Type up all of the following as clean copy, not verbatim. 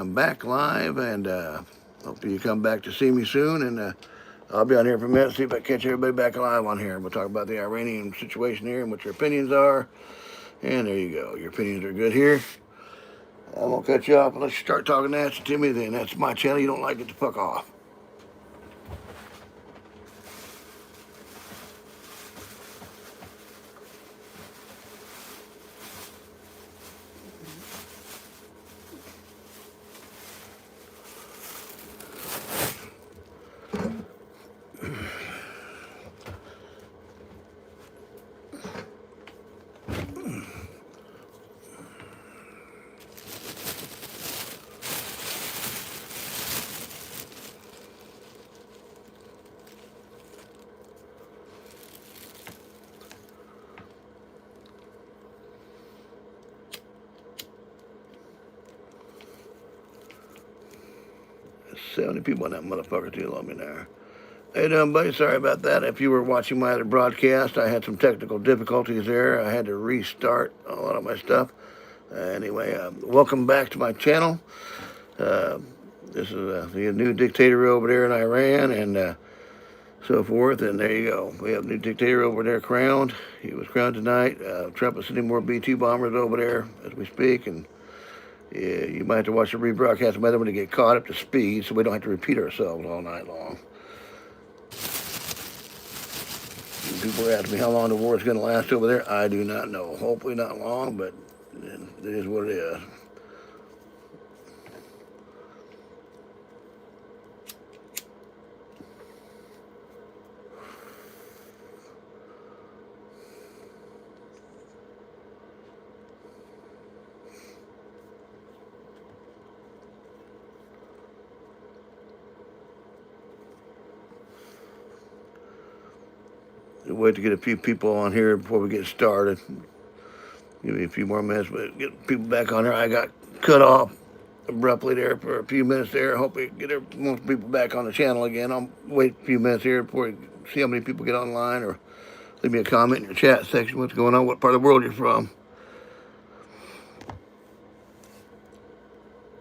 I'm back live, and hopefully you come back to see me soon. And I'll be on here for a minute, see if I catch everybody back alive on here. We'll talk about the Iranian situation here and what your opinions are. And there you go. Your opinions are good here. I'm gonna cut you off unless you start talking nasty to me. Then that's my channel. You don't like it, to fuck off. There's 70 people in that motherfucker too long me now. How you doing, buddy? Sorry about that. If you were watching my other broadcast, I had some technical difficulties there. I had to restart a lot of my stuff. Anyway, welcome back to my channel. Uh, this is the new dictator over there in Iran and so forth. And there you go. We have a new dictator over there crowned. He was crowned tonight. Trump is sending more B-2 bombers over there as we speak. And yeah, you might have to watch the rebroadcast of them to get caught up to speed so we don't have to repeat ourselves all night long. People ask me how long the war is going to last over there. I do not know. Hopefully not long, but it is what it is. Wait to get a few people on here before we get started. Give me a few more minutes, but get people back on here. I got cut off abruptly there for a few minutes there. I hope we get most people back on the channel again. I'll wait a few minutes here before we see how many people get online, or leave me a comment in your chat section. What's going on? What part of the world you're from?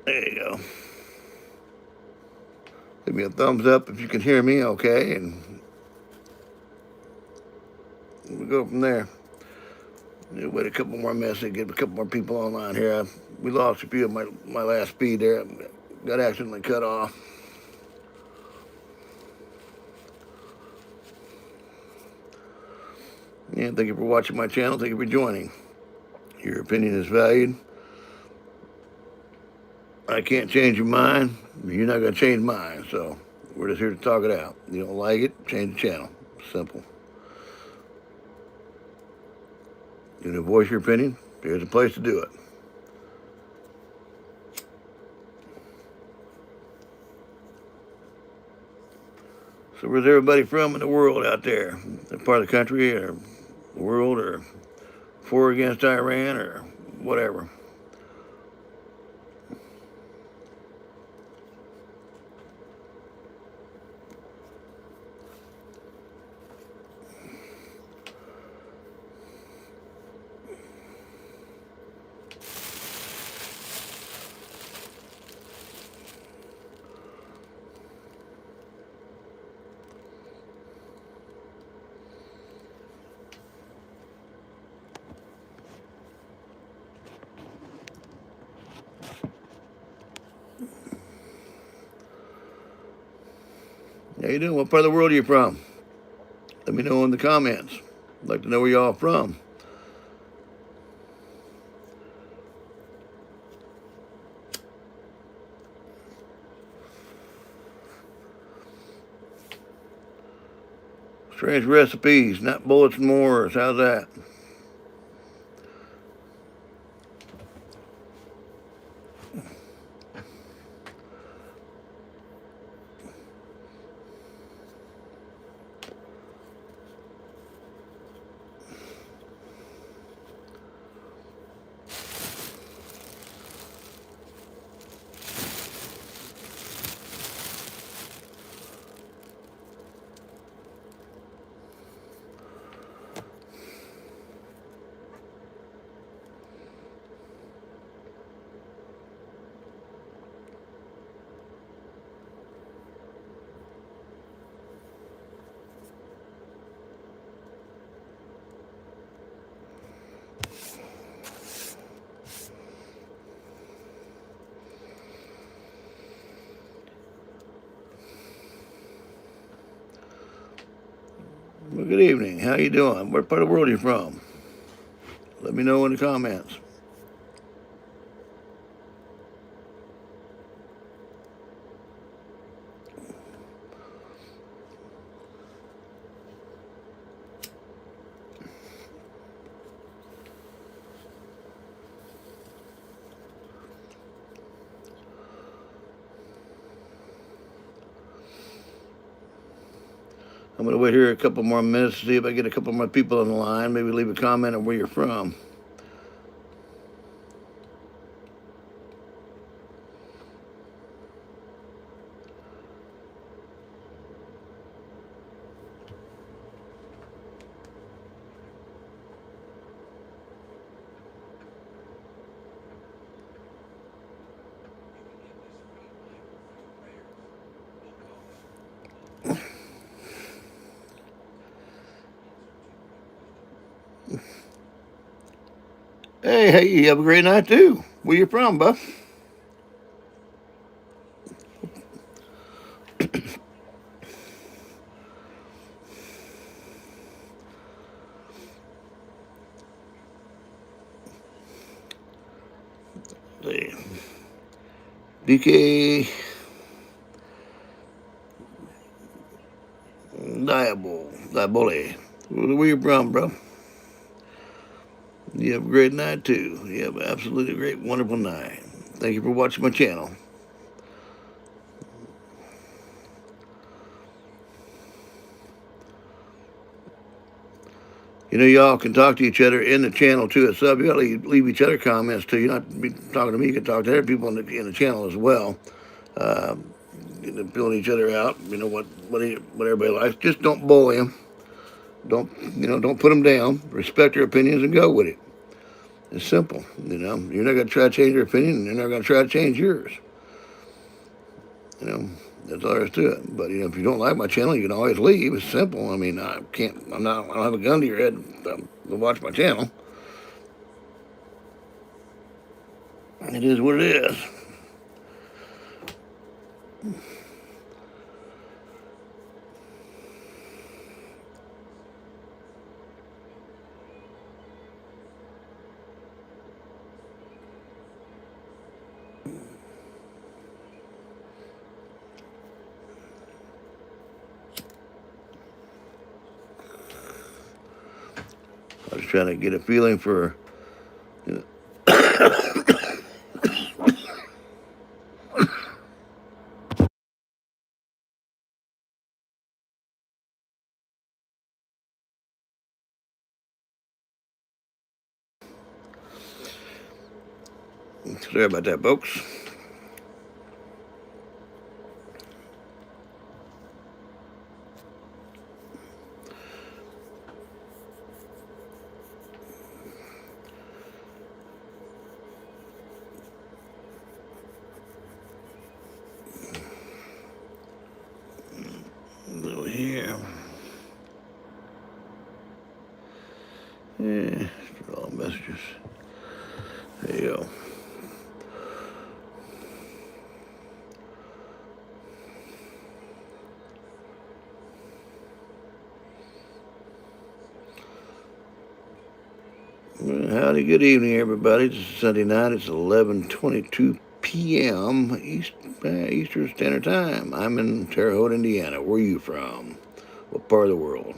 There you go. Give me a thumbs up if you can hear me okay, and we'll go from there. Wait a couple more minutes to get a couple more people online here. We lost a few of my last feed there. Got accidentally cut off. Yeah, thank you for watching my channel. Thank you for joining. Your opinion is valued. I can't change your mind. You're not going to change mine. So we're just here to talk it out. You don't like it, change the channel. Simple. You want to voice your opinion? Here's a place to do it. So where's everybody from in the world out there? That part of the country or the world, or for or against Iran or whatever? How you doing? What part of the world are you from? Let me know in the comments. I'd like to know where y'all from. Strange recipes, not bullets and mortars. How's that? Well, good evening. How you doing? What part of the world are you from? Let me know in the comments. I'm going to wait here a couple more minutes to see if I get a couple more people on the line. Maybe leave a comment on where you're from. Hey, you have a great night too. Where you from, bud? See. DK Diabole. Where you from, bro? You have a great night too. You have an absolutely great, wonderful night. Thank you for watching my channel. You know, y'all can talk to each other in the channel too. It's up. You gotta leave each other comments too. You're not be talking to me. You can talk to other people in the channel as well. Uh, Filling each other out. You know what everybody likes. Just don't bully them. Don't put them down. Respect their opinions and go with it. It's simple. You're not gonna try to change their opinion, and they're not gonna try to change yours. That's all there is to it. But if you don't like my channel, you can always leave. It's simple. I mean, I don't have a gun to your head to watch my channel. It is what it is. I was trying to get a feeling for, sorry about that, folks. Over here. Yeah, all messages. There you go. Howdy, good evening, everybody. This is Sunday night. It's 11:22 p.m. Eastern Standard Time. I'm in Terre Haute, Indiana. Where are you from? What part of the world?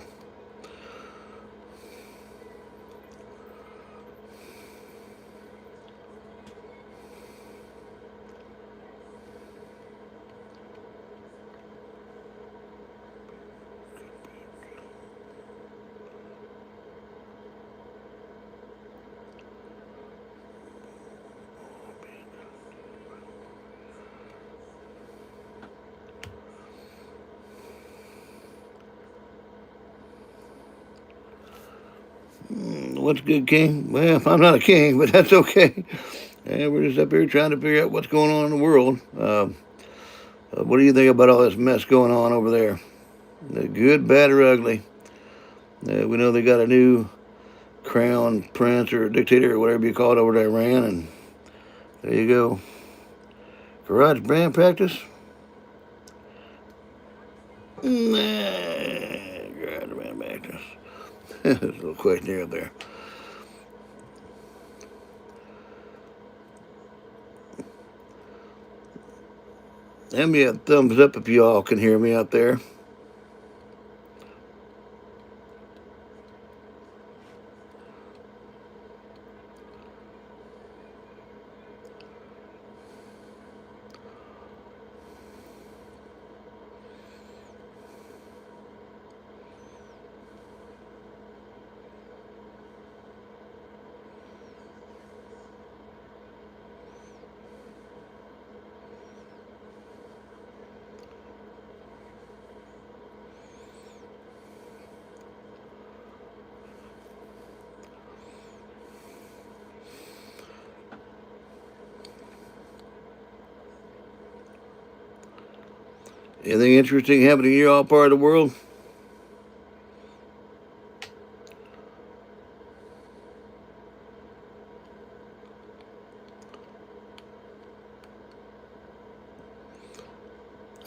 What's good, King? Well, I'm not a king, but that's okay. And we're just up here trying to figure out what's going on in the world. What do you think about all this mess going on over there? Good, bad, or ugly? We know they got a new crown prince or dictator or whatever you call it over to Iran, and there you go. Garage band practice? Nah, garage band practice. There's a little questionnaire up there. Give me a thumbs up if you all can hear me out there. Anything interesting happening in your all part of the world?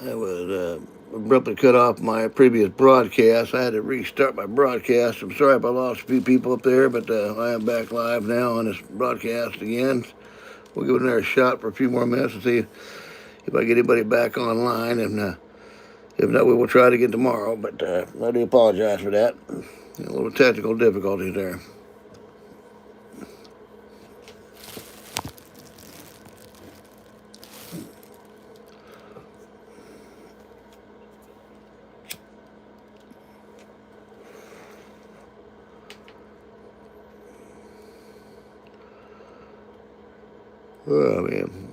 I was abruptly cut off my previous broadcast. I had to restart my broadcast. I'm sorry if I lost a few people up there, but I am back live now on this broadcast again. We'll give it another shot for a few more minutes and see if I get anybody back online. And if not, we will try it again tomorrow. But I do apologize for that. A little technical difficulties there. Oh, man.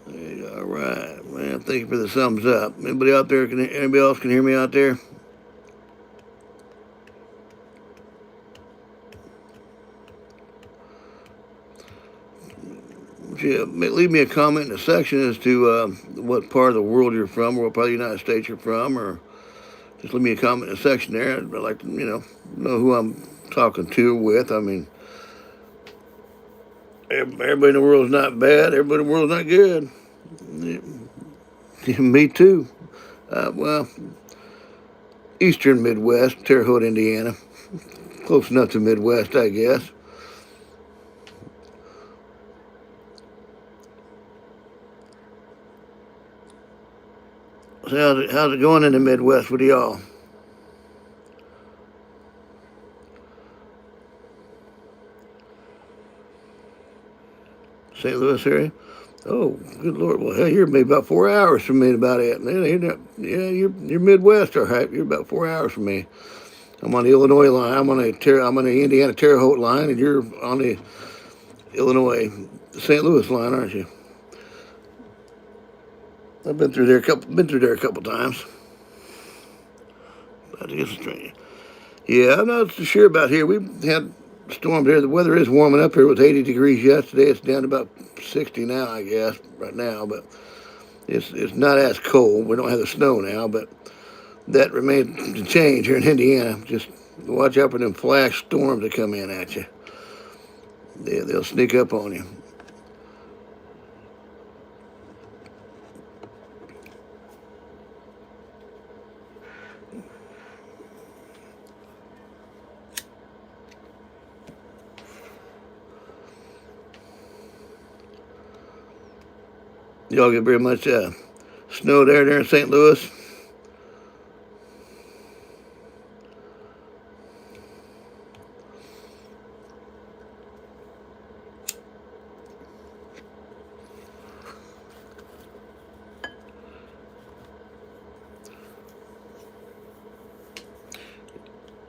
All right, man. Thank you for the thumbs up. Anybody out there? Anybody else can hear me out there? Yeah, leave me a comment in the section as to what part of the world you're from, or what part of the United States you're from, or just leave me a comment in the section there. I'd like to, know who I'm talking to with. I mean, everybody in the world is not bad. Everybody in the world is not good. Me too. Well, eastern Midwest, Terre Haute, Indiana. Close enough to Midwest, I guess. So how's it going in the Midwest with y'all? St. Louis area? Oh, good Lord. Well, hell, you're maybe about 4 hours from me about it. Yeah, you're Midwest, all right. You're about 4 hours from me. I'm on the Illinois line. I'm on the Indiana Terre Haute line, and you're on the Illinois St. Louis line, aren't you? I've been through there a couple times. I think it's strange. Yeah, I'm not so sure about here. We've had storms here. The weather is warming up here. It was 80 degrees yesterday. It's down to about 60 now, I guess, right now. But it's not as cold. We don't have the snow now, but that remains to change here in Indiana. Just watch out for them flash storms that come in at you. They'll sneak up on you. Y'all get very much snow there in St. Louis?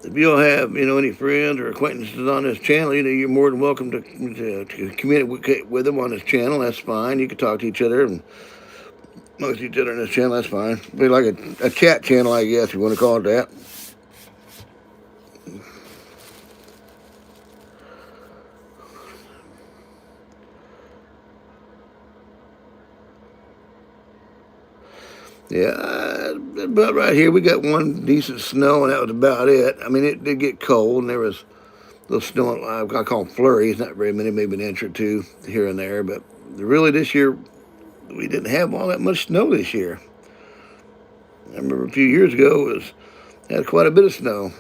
If you all have, any friends or acquaintances on this channel, you're more than welcome to communicate with them on this channel. That's fine. You can talk to each other and amongst each other on this channel. That's fine. Be like a chat channel, I guess, if you want to call it that. Yeah, about right here. We got one decent snow, and that was about it. I mean, it did get cold, and there was a little snow. I call them flurries. Not very many, maybe an inch or two here and there. But really, this year, we didn't have all that much snow this year. I remember a few years ago, had quite a bit of snow.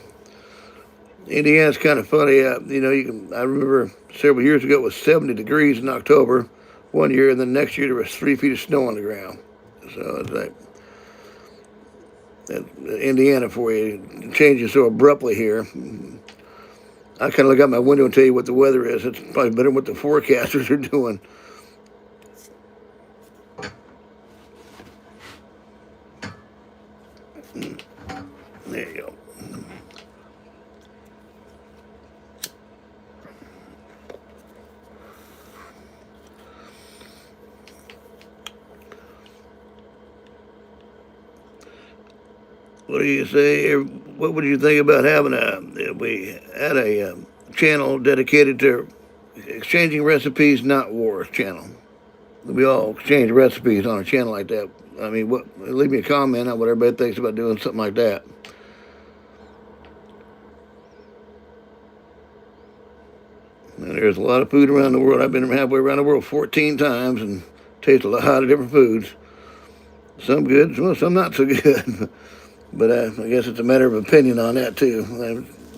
Indiana's kind of funny. I remember several years ago it was 70 degrees in October one year, and then next year there was 3 feet of snow on the ground. So it's like Indiana for you. It changes so abruptly here. I kind of look out my window and tell you what the weather is. It's probably better than what the forecasters are doing. There you go. What do you say? What would you think about having if we had a channel dedicated to exchanging recipes, not wars channel? We all exchange recipes on a channel like that. I mean, leave me a comment on what everybody thinks about doing something like that. And there's a lot of food around the world. I've been halfway around the world 14 times and tasted a lot of different foods. Some good, well, some not so good. But I guess it's a matter of opinion on that too.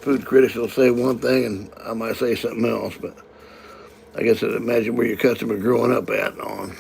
Food critics will say one thing and I might say something else. But I guess I'd imagine where your customer's growing up at and on.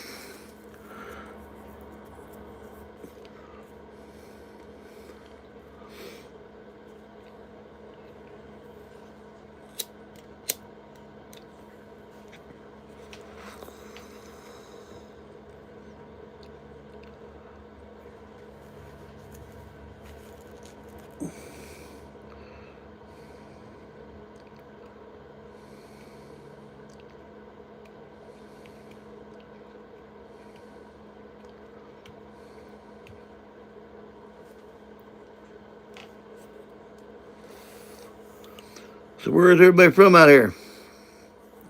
So where is everybody from out here?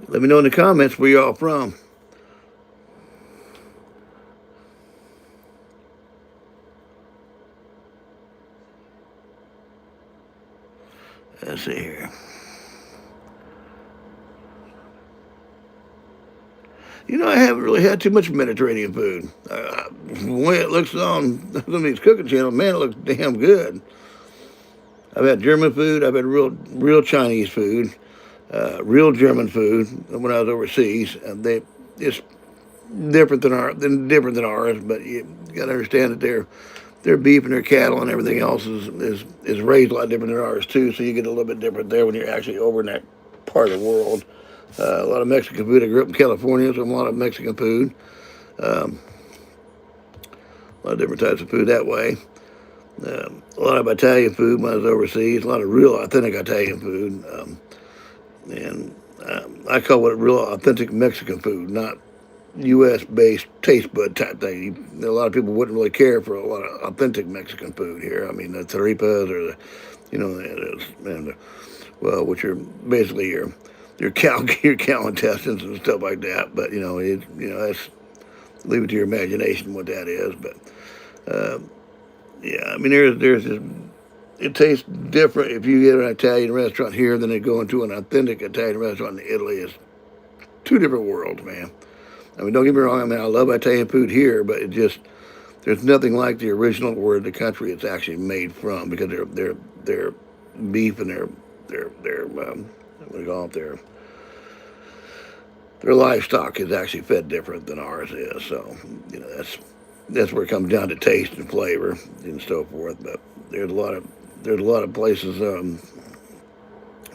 Let me know in the comments where y'all from. Let's see here. I haven't really had too much Mediterranean food. The way it looks on some of these cooking channels, man, it looks damn good. I've had German food. I've had real Chinese food, real German food when I was overseas. It's different than ours, but you got to understand that their beef and their cattle and everything else is raised a lot different than ours too. So you get a little bit different there when you're actually over in that part of the world. A lot of Mexican food. I grew up in California, so a lot of Mexican food. A lot of different types of food that way. A lot of Italian food when I was overseas. A lot of real authentic Italian food. And I call it real authentic Mexican food, not U.S.-based taste bud type thing. A lot of people wouldn't really care for a lot of authentic Mexican food here. I mean, the tripas or which are basically your cow intestines and stuff like that. But that's leave it to your imagination what that is. But yeah, I mean there's this, it tastes different if you get an Italian restaurant here than they go into an authentic Italian restaurant in Italy. It's two different worlds, man. I mean, don't get me wrong. I mean, I love Italian food here, but there's nothing like the original where the country it's actually made from, because their beef and their what do you call it, their livestock is actually fed different than ours is. So that's where it comes down to taste and flavor and so forth. But there's a lot of places around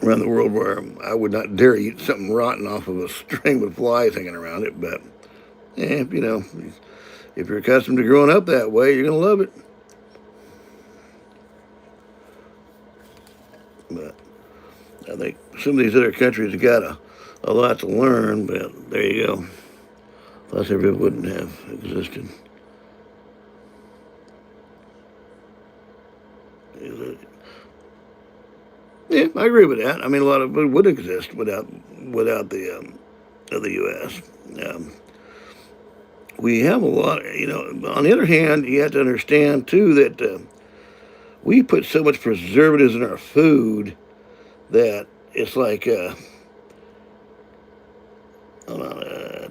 the world where I would not dare eat something rotten off of a string with flies hanging around it. But if you're accustomed to growing up that way, you're gonna love it. But I think some of these other countries have got a lot to learn. But there you go. Plus, it wouldn't have existed. Yeah, I agree with that. I mean, a lot of food would exist without the U.S. We have a lot. On the other hand, you have to understand too that we put so much preservatives in our food that it's like,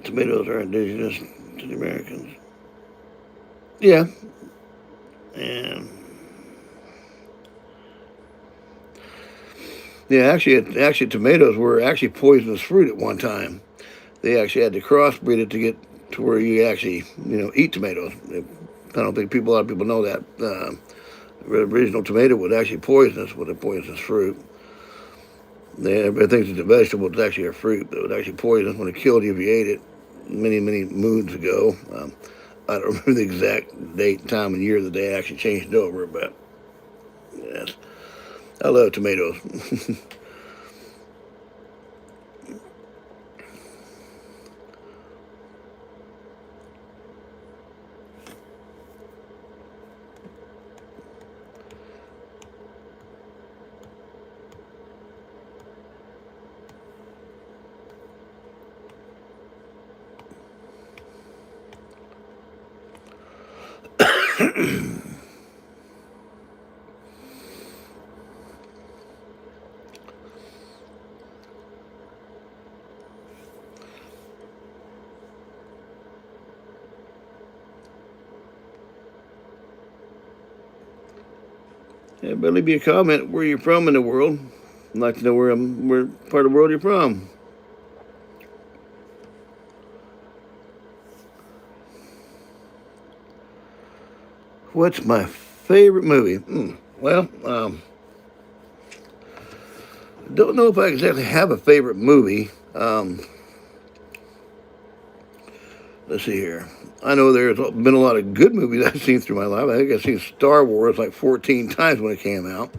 tomatoes are indigenous to the Americans. Yeah, and Yeah, actually, tomatoes were actually poisonous fruit at one time. They actually had to crossbreed it to get to where you actually, eat tomatoes. I don't think a lot of people know that. The original tomato was actually poisonous with a poisonous fruit. Everybody thinks it's a vegetable. It's actually a fruit, but it was actually poisonous when it killed you if you ate it many, many moons ago. I don't remember the exact date, time, and year that they actually changed it over, but yes, I love tomatoes. Yeah, but leave me a comment where you're from in the world. I'd like to know where part of the world you're from. What's my favorite movie? Well, don't know if I exactly have a favorite movie. Let's see here. I know there's been a lot of good movies I've seen through my life. I think I've seen Star Wars like 14 times when it came out.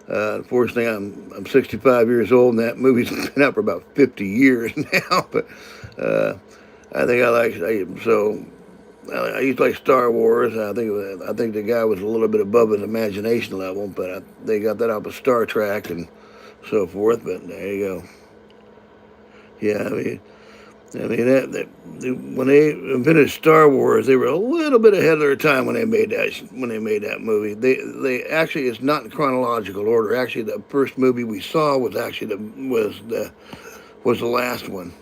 Unfortunately, I'm 65 years old, and that movie's been out for about 50 years now. But uh, I think I used to like Star Wars. I think the guy was a little bit above his imagination level, but they got that out of Star Trek and so forth. But there you go. Yeah, when they invented Star Wars, they were a little bit ahead of their time when they made that movie. They actually, it's not in chronological order. Actually, the first movie we saw was actually the last one.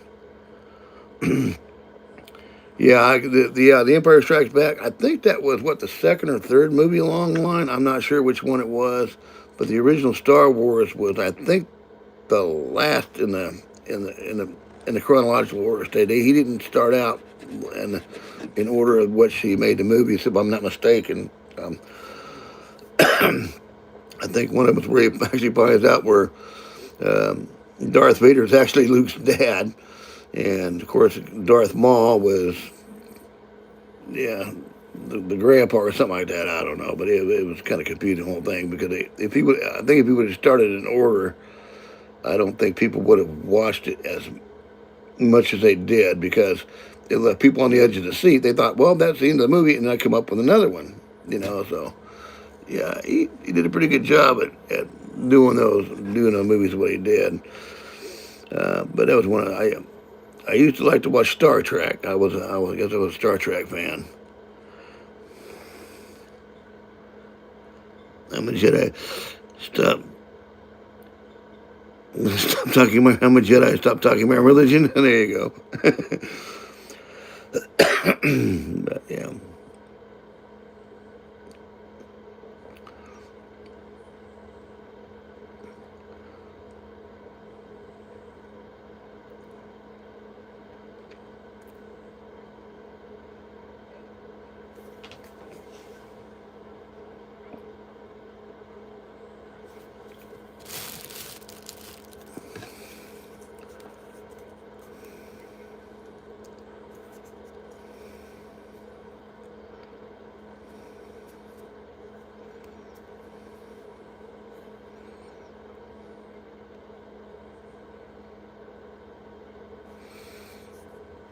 Yeah, the Empire Strikes Back. I think that was what, the second or third movie along the line. I'm not sure which one it was, but the original Star Wars was, I think, the last in the chronological order. He didn't start out in order of which he made the movies, if I'm not mistaken. I think one of them was where he actually finds out where um, Darth Vader is actually Luke's dad, and of course Darth Maul was, yeah, the grandpa or something like that. I don't know, but it was kind of confusing the whole thing because I think if he would have started in order, I don't think people would have watched it as much as they did because it left people on the edge of the seat. They thought, well, that's the end of the movie, and I come up with another one, So yeah, he did a pretty good job at doing those movies the way he did. But that was I used to like to watch Star Trek. I guess I was a Star Trek fan. I'm a Jedi. Stop. Stop talking about I'm a Jedi. Stop talking about religion. There you go. But yeah.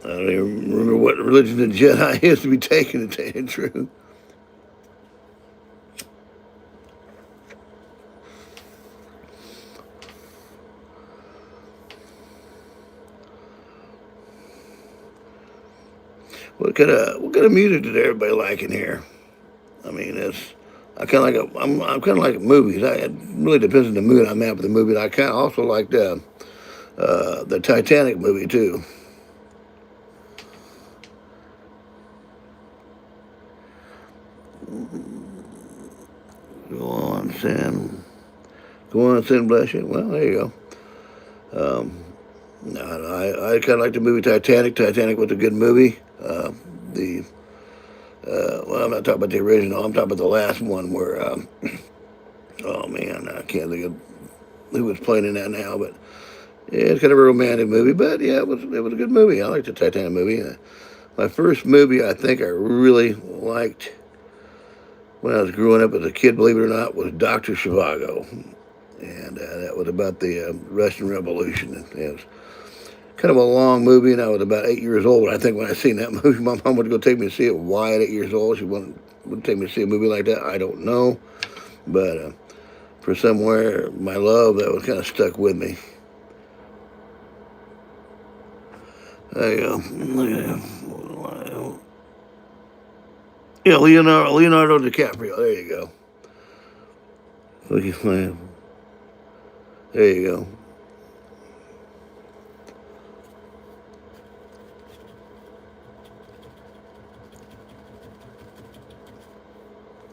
I don't even remember what religion the Jedi is to be taken, to tell you the truth. What kind of music did everybody like in here? I mean, I'm kind of like movies. It really depends on the mood I'm at with the movie. I kind of also like the Titanic movie too. Go on, Sam. Go on, sin bless you. Well, there you go. No, I kind of like the movie Titanic. Titanic was a good movie. The well, I'm not talking about the original. I'm talking about the last one where, oh man, I can't think of who was playing in that now, but yeah, it's kind of a romantic movie. But yeah, it was a good movie. I liked the Titanic movie. My first movie I think I really liked when I was growing up as a kid, believe it or not, was Doctor Zhivago, and that was about the Russian Revolution. It was kind of a long movie, and I was about 8 years old. I think when I seen that movie, my mom would go take me to see it. Why at 8 years old she wouldn't take me to see a movie like that, I don't know. But for somewhere, my love, that was kind of stuck with me. There you go. Yeah, Leonardo DiCaprio. There you go. Look at my. There you go.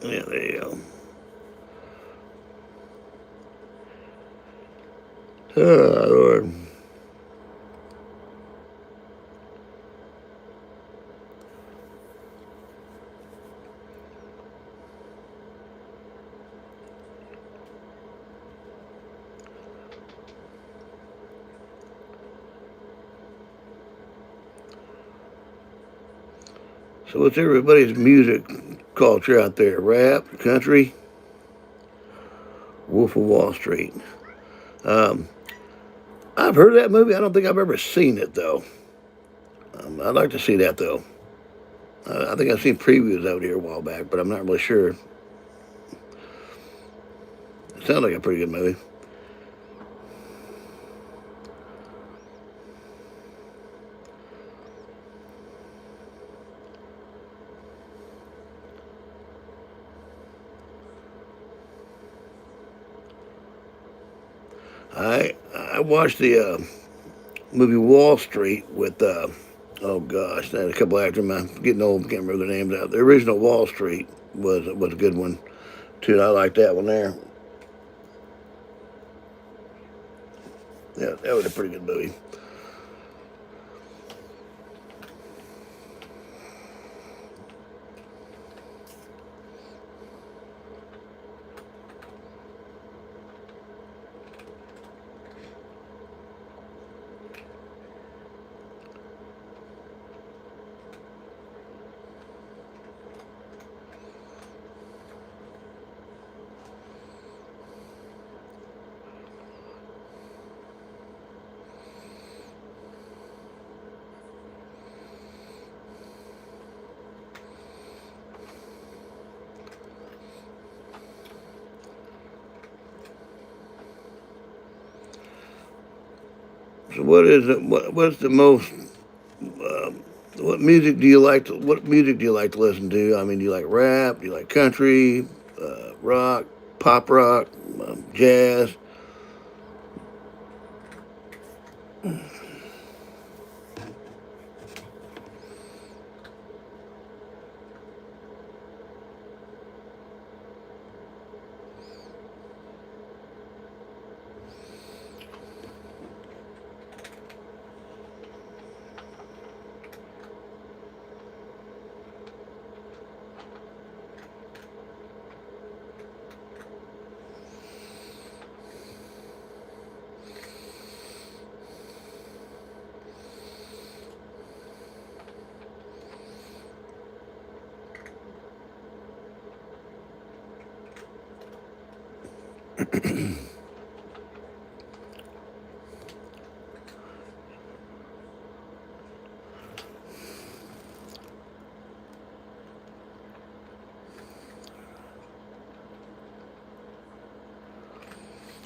Yeah, there you go. Oh, Lord. So what's everybody's music culture out there? Rap, country, Wolf of Wall Street. Um, I've heard of that movie. I don't think I've ever seen it though. I'd like to see that though. I think I've seen previews out here a while back, but I'm not really sure. It sounds like a pretty good movie. I watched the movie Wall Street with oh gosh, that a couple actors. I'm getting old, can't remember their names out. The original Wall Street was a good one too. I like that one there. Yeah, that was a pretty good movie. So what's the most what music do you like to what music do you like to listen to? I mean, do you like rap? Do you like country, rock, pop rock, jazz?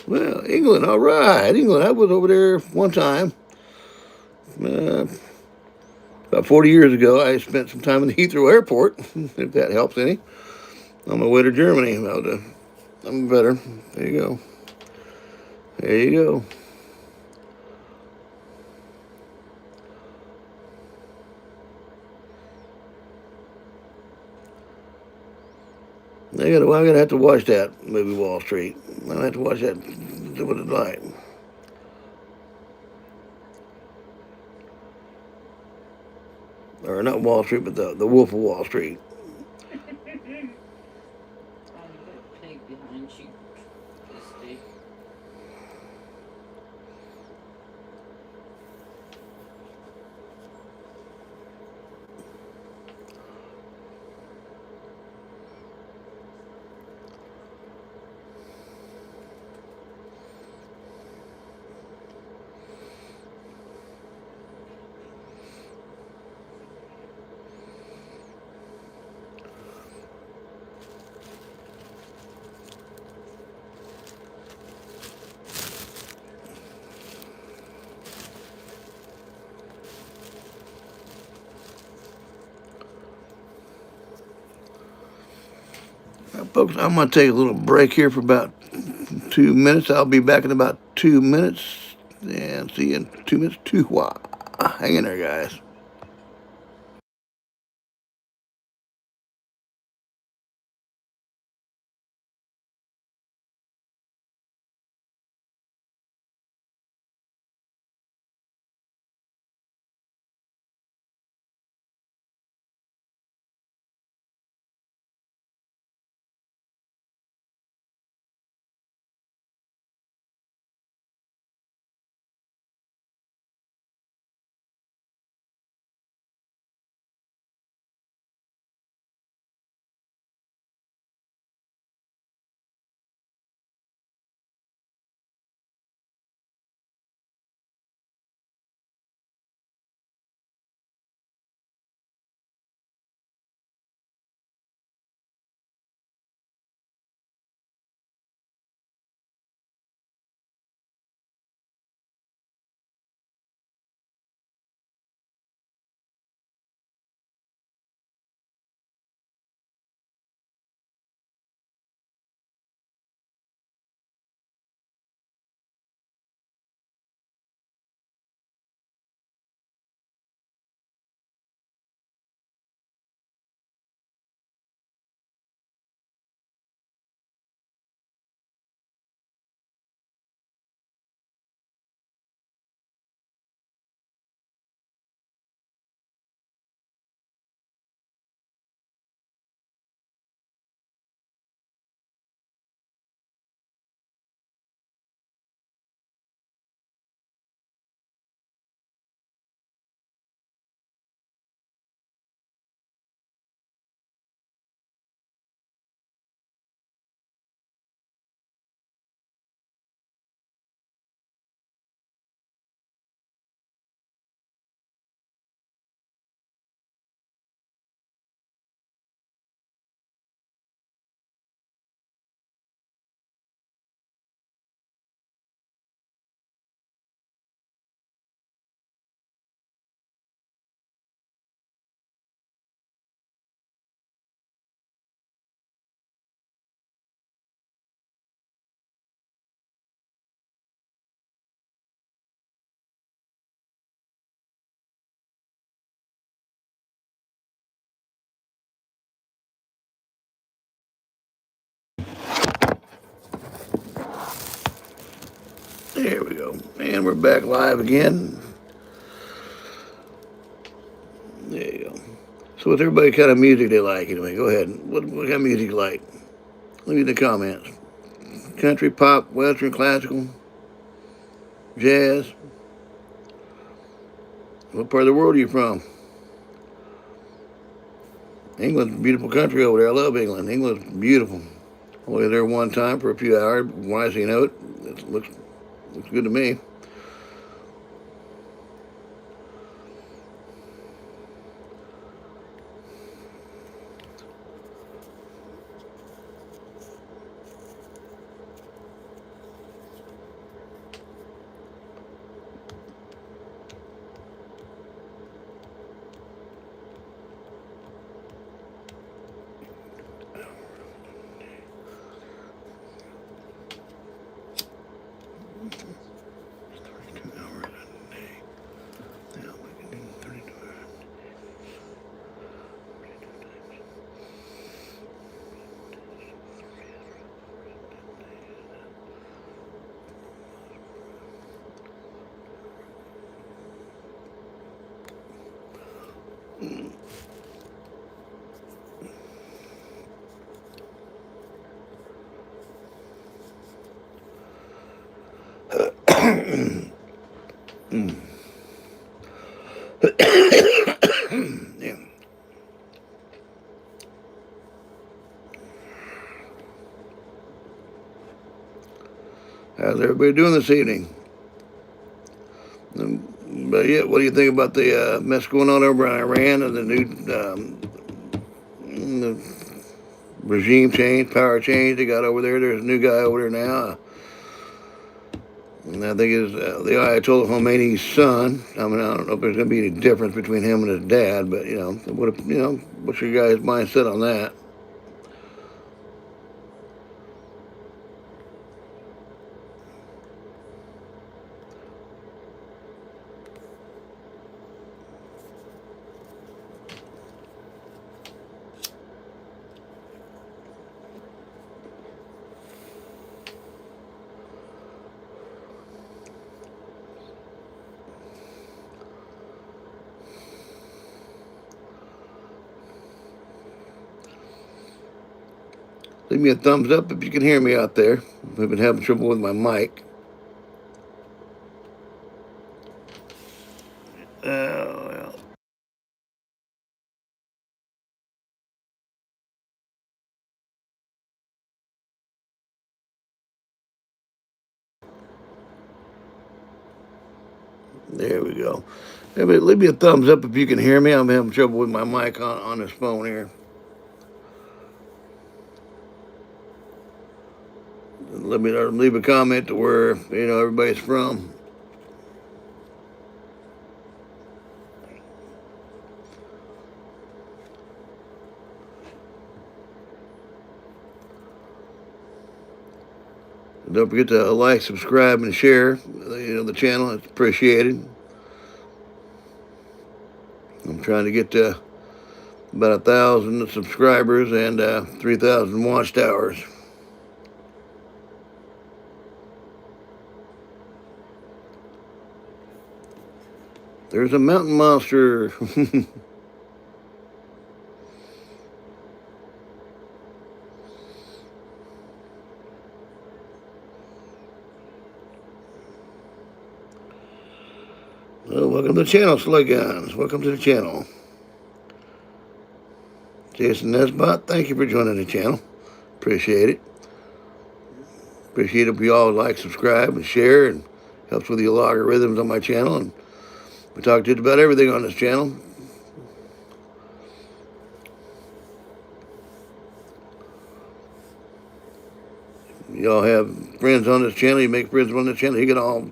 Well, England, all right, England. I was over there one time. Uh, about 40 years ago, I spent some time in the Heathrow Airport, if that helps any. On my way to Germany. I'm better. There you go. There you go. I gotta have to watch that movie Wall Street. I have to watch that. What it's like, or not Wall Street, but the Wolf of Wall Street. Oh, you got a pig behind you, Christy. Folks, I'm gonna take a little break here for about 2 minutes. I'll be back in about 2 minutes, and see you in 2 minutes. Hang in there, guys. There we go, and we're back live again. There you go. So, what's everybody kind of music they like anyway? Go ahead. What kind of music you like? Leave me in the comments. Country, pop, western, classical, jazz. What part of the world are you from? England's a beautiful country over there. I love England. England's beautiful. I was there one time for a few hours. Why, so you know it, looks good to me. Yeah. How's everybody doing this evening? But yeah, what do you think about the mess going on over in Iran and the new the regime change, power change they got over there? There's a new guy over there now. And I think it's the Ayatollah Khomeini's son. I mean, I don't know if there's going to be any difference between him and his dad, but what's your guys' mindset on that? Leave me a thumbs up if you can hear me out there. I've been having trouble with my mic. Well. There we go. Leave me a thumbs up if you can hear me. I'm having trouble with my mic on this phone here. Let me leave a comment to where everybody's from. Don't forget to like, subscribe, and share. The channel. It's appreciated. I'm trying to get to about 1,000 subscribers and 3,000 watch hours. There's a mountain monster. Well, welcome to the channel, Slug Guns. Welcome to the channel. Jason Nesbot, thank you for joining the channel. Appreciate it. Appreciate it if you all like, subscribe, and share, and helps with the algorithms on my channel. And we talk just about everything on this channel. Y'all have friends on this channel. You make friends on this channel. You can all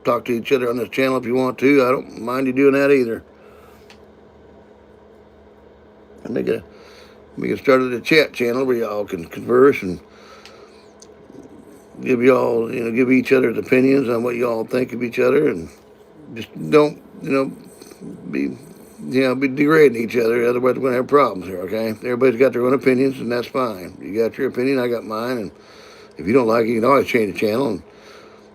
talk to each other on this channel if you want to. I don't mind you doing that either. Make it started a chat channel where y'all can converse and give each other's opinions on what y'all think of each other, and just don't be degrading each other. Otherwise, we're gonna have problems here. Okay, everybody's got their own opinions, and that's fine. You got your opinion, I got mine, and if you don't like it, you can always change the channel, and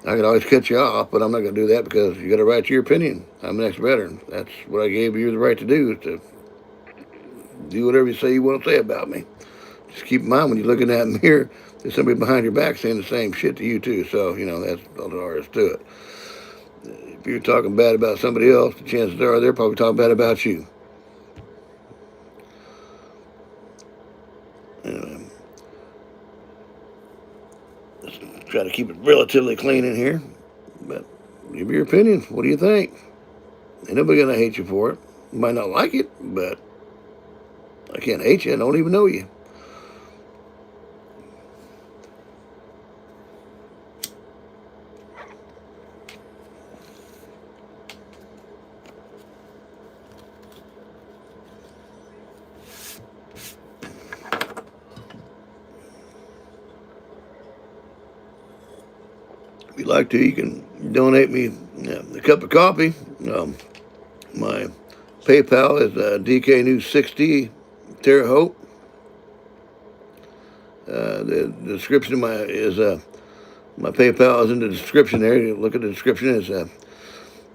I can always cut you off. But I'm not gonna do that because you got a right to your opinion. I'm the next veteran. That's what I gave you the right to do, is to do whatever you say you want to say about me. Just keep in mind when you're looking at the mirror, there's somebody behind your back saying the same shit to you too. So that's all there is to it. If you're talking bad about somebody else, the chances are they're probably talking bad about you. Anyway, let's try to keep it relatively clean in here. But give your opinion. What do you think? Ain't nobody gonna hate you for it. You might not like it, but I can't hate you. I don't even know you. If you'd like to, you can donate me a cup of coffee. My PayPal is DK News 60 Terre Haute. The description of my PayPal is in the description there. You look at the description.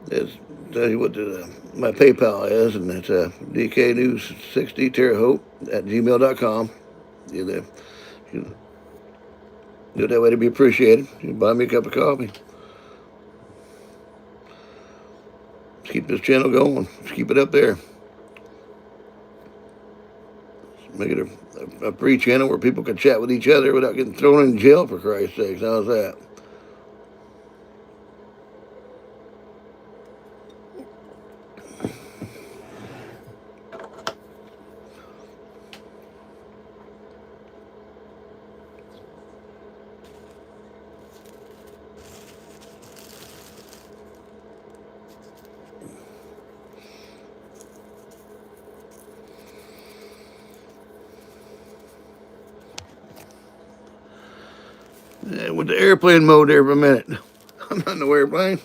It tells you what my PayPal is, and it's DK News 60 Terre Haute at gmail.com. You do it that way to be appreciated. You can buy me a cup of coffee. keep this channel going. Just keep it up there. Make it a free channel where people can chat with each other without getting thrown in jail, for Christ's sakes. How's that? And with the airplane mode there for a minute. I'm not in no airplane.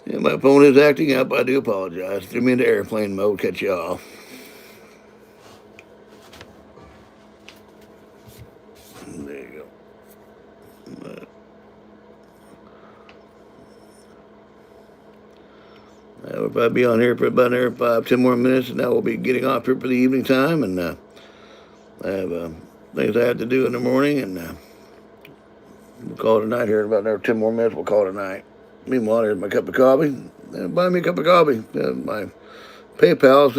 Yeah, my phone is acting up. I do apologize. Threw me into airplane mode. Cut you off. There you go. We'll probably be on here for about another 5-10 more minutes, and now we'll be getting off here for the evening time. And I have things I have to do in the morning, and we'll call it a night here in about another 10 more minutes. We'll call it a night. Meanwhile, here's my cup of coffee. Buy me a cup of coffee. My PayPal's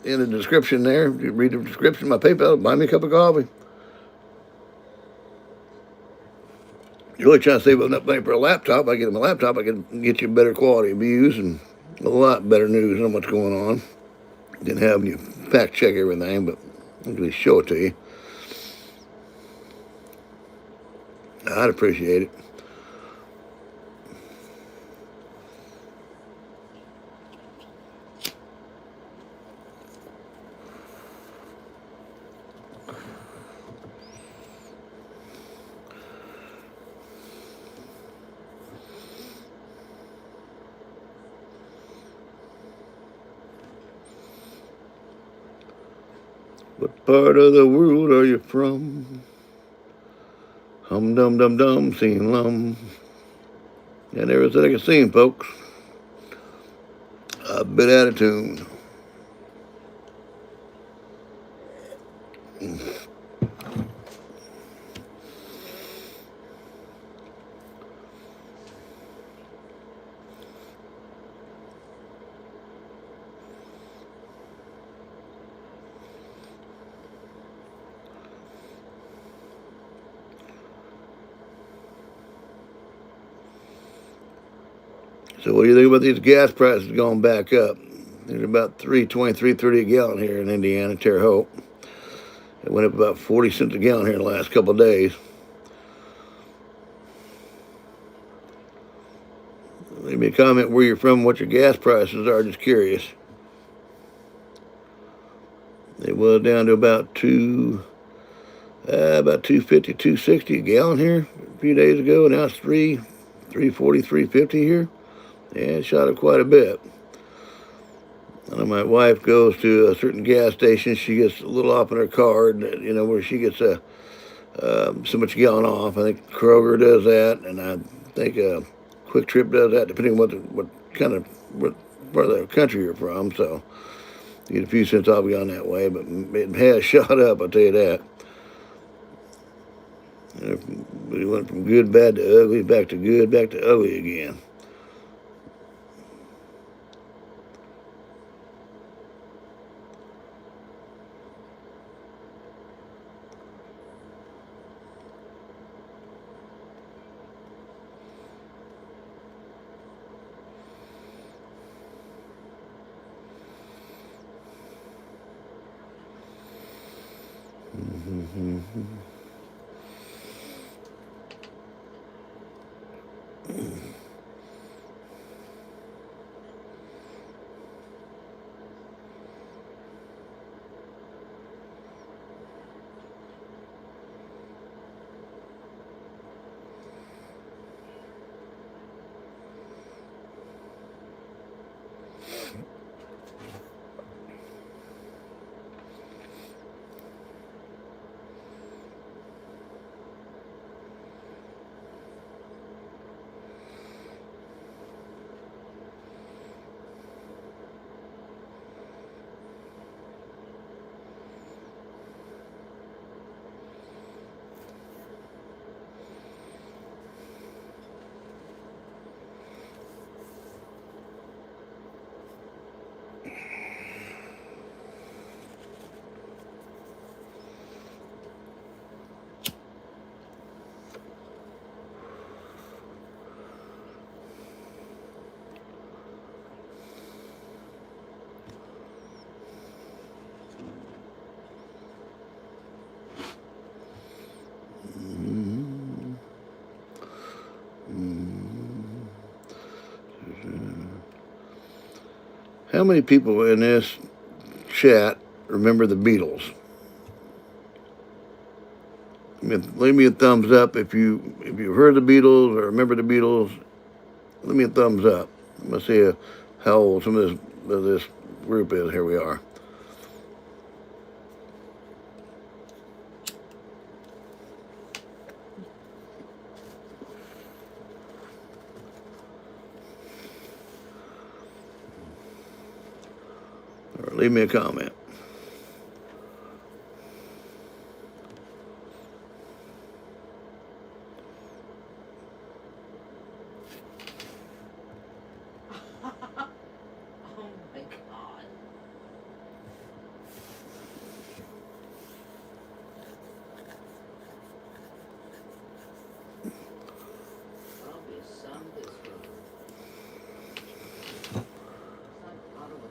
in the description there. If you read the description, my PayPal, buy me a cup of coffee. You're really trying to save enough money for a laptop. I get a laptop, I can get you better quality views and a lot better news on what's going on. Didn't have you fact check everything, but I'm going to show it to you. I'd appreciate it. What part of the world are you from? Hum dum dum dum, sing lum. Yeah, never said I could sing, folks. A bit out of tune. So what do you think about these gas prices going back up? They're about $3.20, $3.30 a gallon here in Indiana, Terre Haute. It went up about 40 cents a gallon here in the last couple of days. Leave me a comment where you're from, what your gas prices are. Just curious. They was down to about about 250, 260 a gallon here a few days ago. Now it's 340, 350 here. Yeah, it shot up quite a bit. I know my wife goes to a certain gas station. She gets a little off in her card, where she gets so much gallon off. I think Kroger does that, and I think Quick Trip does that, depending on what kind of what part of the country you're from. So you get a few cents off gallon that way, but it has shot up. I'll tell you that. We went from good, bad to ugly, back to good, back to ugly again. Mm-hmm. How many people in this chat remember the Beatles? Leave me a thumbs up if you've heard the Beatles or remember the Beatles. Leave me a thumbs up. Let's see how old some of this group is. Here we are. Or leave me a comment. Oh my God. Probably some Pittsburgh. Some Ottawa.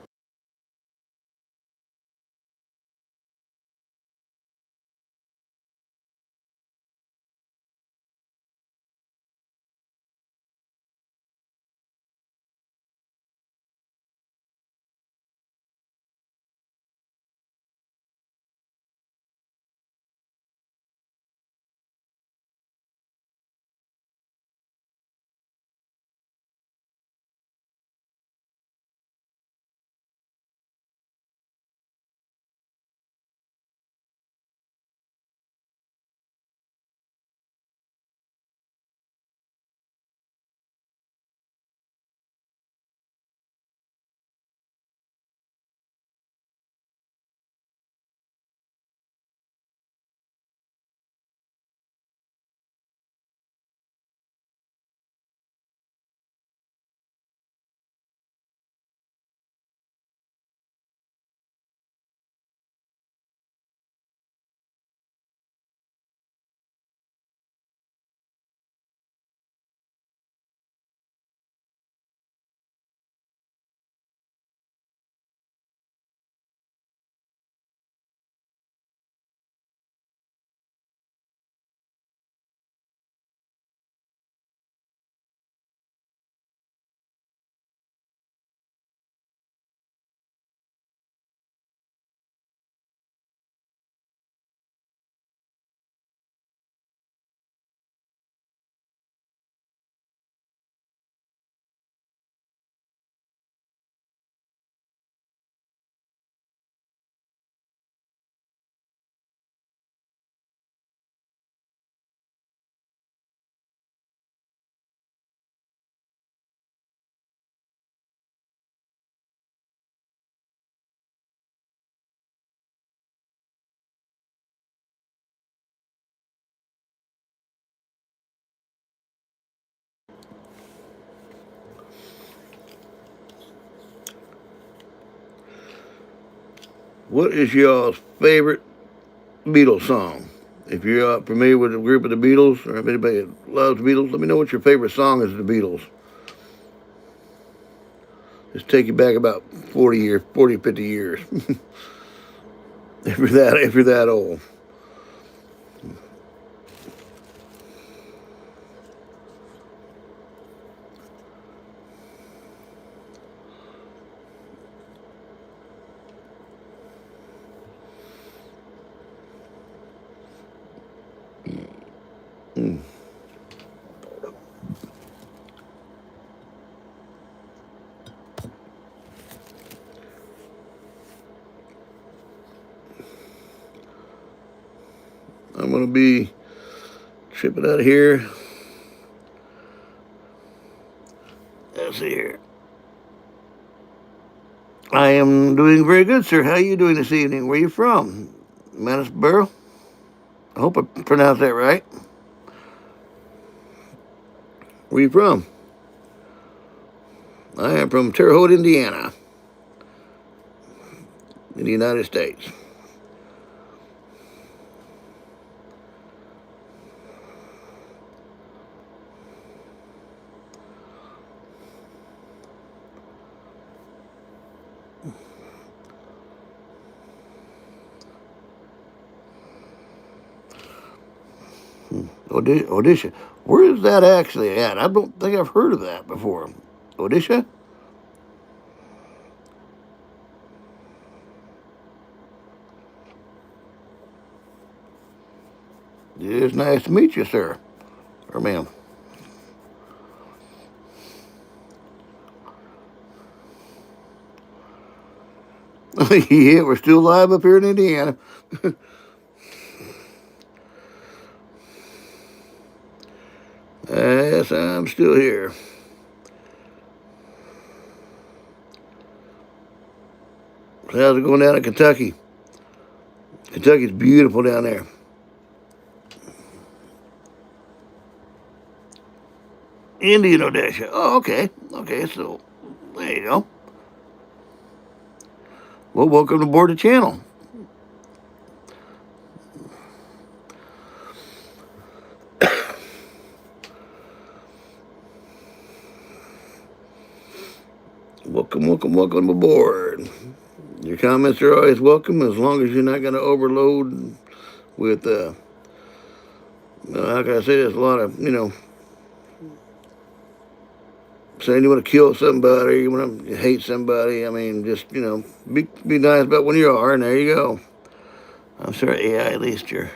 What is y'all's favorite Beatles song? If you're familiar with a group of the Beatles, or if anybody loves the Beatles, let me know what your favorite song is of the Beatles. Just take you back about 40 years, 40, 50 years. if you're that old. Mm. I'm gonna be tripping out of here. Let's see here. I am doing very good, sir. How are you doing this evening? Where are you from? Manasboro? I hope I pronounced that right. Where are you from? I am from Terre Haute, Indiana, in the United States. Odisha. Where is that actually at? I don't think I've heard of that before. Odisha? It is nice to meet you, sir. Or ma'am. Yeah, we're still live up here in Indiana. Yes, I'm still here. So how's it going down in Kentucky? Kentucky's beautiful down there. Indian Odisha. Oh, okay. Okay, so there you go. Well, welcome aboard the channel. Welcome aboard. Your comments are always welcome as long as you're not going to overload with, how can I say this? A lot of, saying you want to kill somebody, you want to hate somebody. I mean, just, be nice about when you are, and there you go. I'm sorry, AI, at least you're.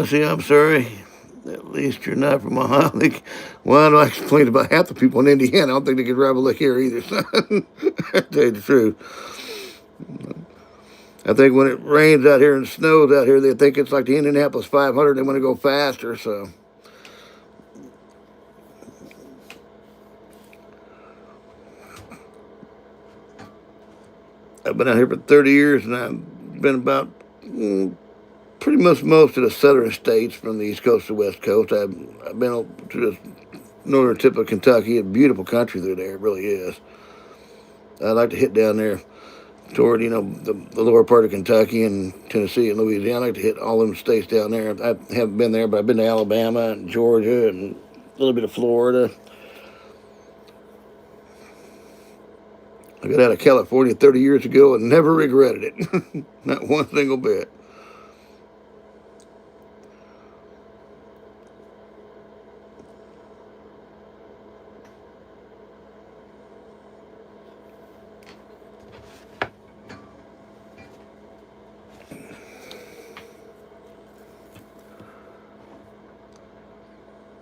See, I'm sorry. At least you're not from Ohio. Well, I know I complained about half the people in Indiana. I don't think they could drive a lick here either, son. I tell you the truth. I think when it rains out here and snows out here, they think it's like the Indianapolis 500. They want to go faster, so. I've been out here for 30 years, and I've been about pretty much most of the southern states from the East Coast to the West Coast. I've been to the northern tip of Kentucky. A beautiful country through there. It really is. I'd like to hit down there toward, the lower part of Kentucky and Tennessee and Louisiana. I like to hit all them states down there. I haven't been there, but I've been to Alabama and Georgia and a little bit of Florida. I got out of California 30 years ago and never regretted it. Not one single bit.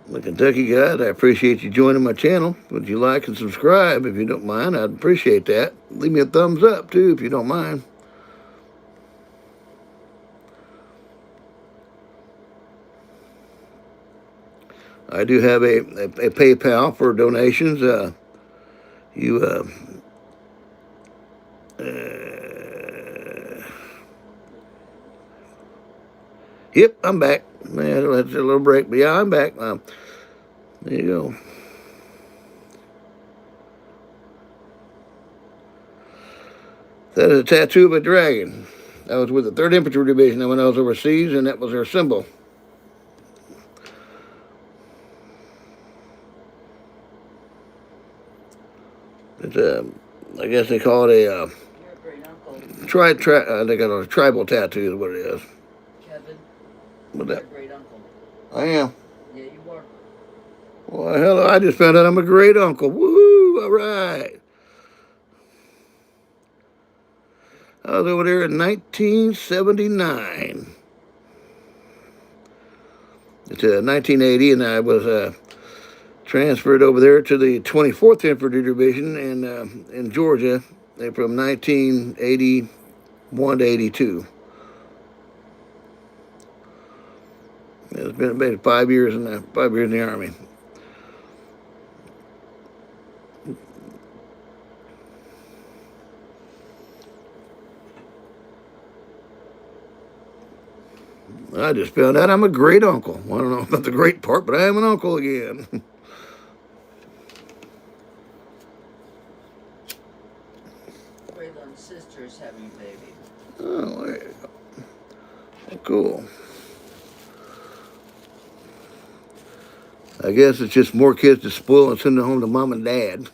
The Kentucky guys, I appreciate you joining my channel. Would you like and subscribe if you don't mind? I'd appreciate that. Leave me a thumbs up too if you don't mind. I do have a PayPal for donations. Yep, I'm back. Man, that's a little break, but yeah, I'm back. There you go. That is a tattoo of a dragon. I was with the 3rd Infantry Division when I was overseas, and that was their symbol. It's I guess they call it a they got a tribal tattoo is what it is. Kevin, What you're that? a great uncle. I am. Yeah, you are. Well, hell, I just found out I'm a great uncle. Woo! All right. I was over there in 1979. It's 1980, and I was transferred over there to the 24th Infantry Division in Georgia from 1981 to 82. It's been about 5 years in the Army. I just found out I'm a great uncle. I don't know about the great part, but I am an uncle again. Braylon's sister is having a baby. Oh, there you go. Oh, cool. I guess it's just more kids to spoil and send them home to mom and dad.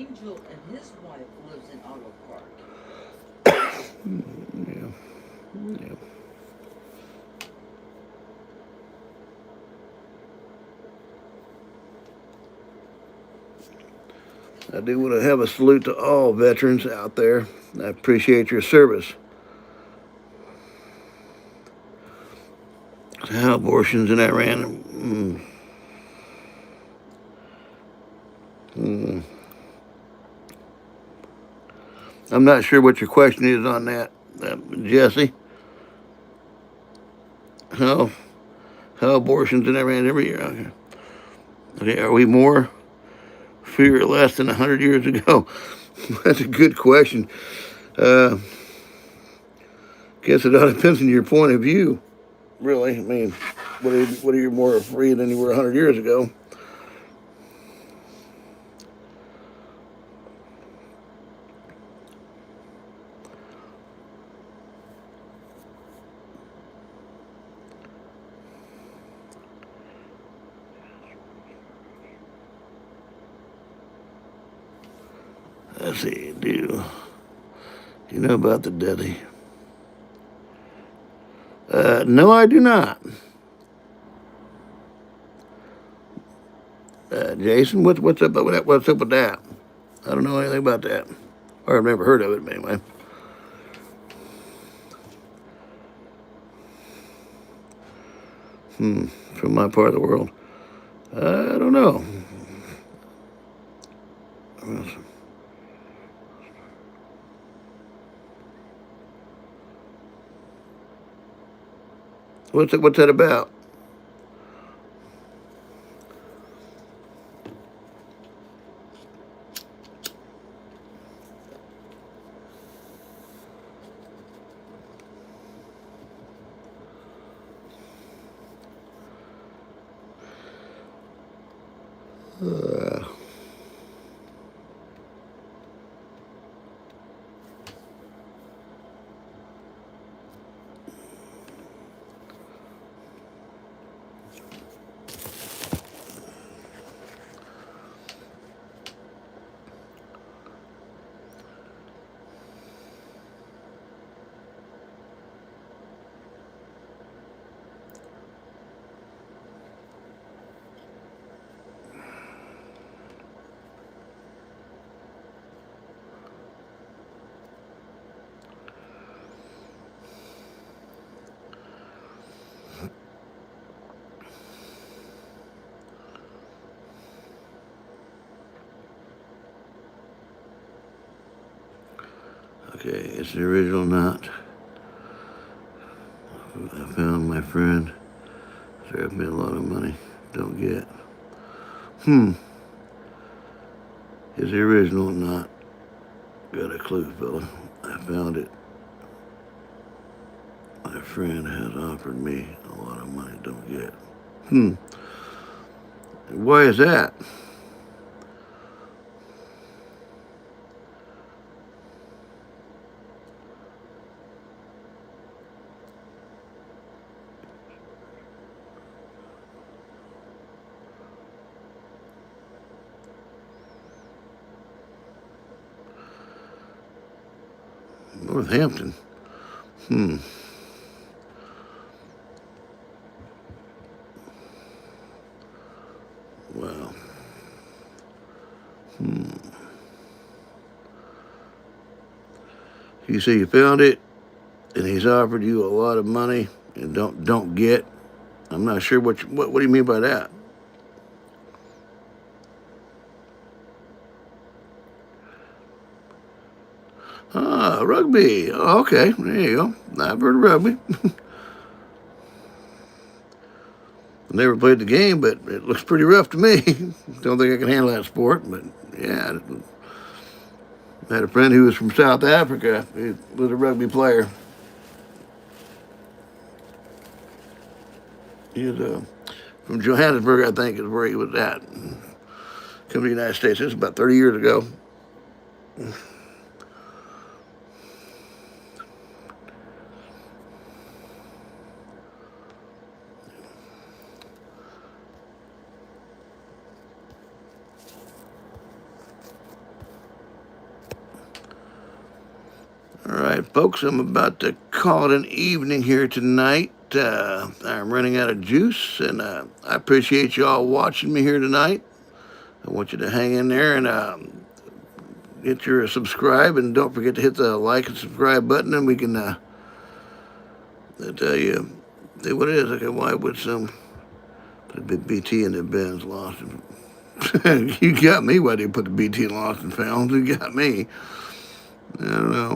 Angel and his wife lives in Auto Park. Yeah. Yeah. I do want to have a salute to all veterans out there. I appreciate your service. How abortions in Iran. I'm not sure what your question is on that, Jesse. How how abortions in Iran every year? Okay. Okay, are we more free or less than 100 years ago? That's a good question. Uh, guess it all depends on your point of view, really. I mean, what are you more free than you were 100 years ago? Let's see, do you know about the Deadly? No, I do not. Jason, what's up with that? What's up with that? I don't know anything about that. Or I've never heard of it, anyway. From my part of the world. I don't know. What's that about? Uh, okay, it's the original knot. I found my friend. Served me a lot of money. Don't get. It's the original knot. Got a clue, fella. I found it. My friend has offered me a lot of money. Don't get. Why is that? Northampton. Wow. You say you found it, and he's offered you a lot of money, and don't get. I'm not sure what do you mean by that? Ah, rugby. Oh, okay, there you go. I've heard of rugby. Never played the game, but it looks pretty rough to me. Don't think I can handle that sport, but yeah. I had a friend who was from South Africa. He was a rugby player. He was from Johannesburg, I think, is where he was at. Come to the United States. This was about 30 years ago. Folks, I'm about to call it an evening here tonight. I'm running out of juice, and I appreciate you all watching me here tonight. I want you to hang in there and hit your subscribe, and don't forget to hit the like and subscribe button, and we can tell you what it is. Okay, why would some put a big BT in the bins lost and you got me. Why do you put the BT in lost and found? You got me. I don't know.